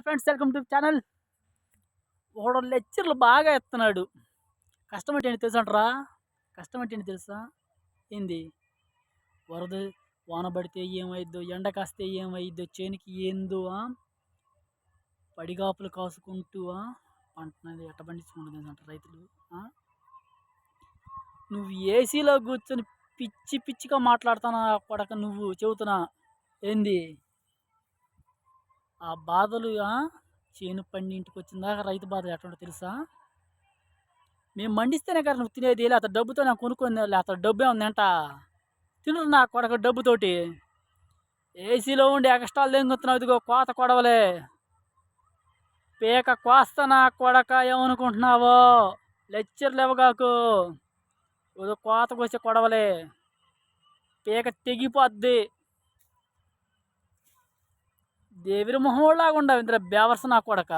Friends, welcome to channel. ఒకడు లెక్చర్లు బాగా ఎత్తున్నాడు. కష్టం అంటే ఏంటి తెలుసంటరా? కష్టం అంటే ఏంటి తెలుసా? ఏంది? వరద వాన పడితే ఏమైద్దో, ఎండ కాస్తే ఏమైద్దో, చేనికి ఏందో పడిగాపులు కాసుకుంటూ పంటనది ఎట్ట పండించుకుంటుంది అంట రైతులు. నువ్వు ఏసీలో కూర్చొని పిచ్చి పిచ్చిగా మాట్లాడుతానా కొడక, నువ్వు చెబుతున్నా ఏంది ఆ బాధలు? చేను పండి ఇంటికి వచ్చిందాక రైతు బాధ ఎట్లుంటో తెలుసా? మేము మండిస్తేనే కదా నువ్వు తినేది, లేకపోతే డబ్బుతో నేను కొనుక్కొని, లేకపోతే డబ్బే ఉందంట తినరు నా కొడక డబ్బుతోటి. ఏసీలో ఉండి ఎక్స్ట్రాలు దెంగుతున్నావు, ఇదిగో కోత కొడవలే పీక కోస్తా నా కొడక. ఏమనుకుంటున్నావో? లెక్చర్లు ఇవ్వగాకు, ఏదో కోతకు వచ్చే కొడవలే, పీక తెగిపోద్ది. దేవిరి మొహంలాగా ఉండవు ఇంద్ర బేవర్స్ నా కొడక.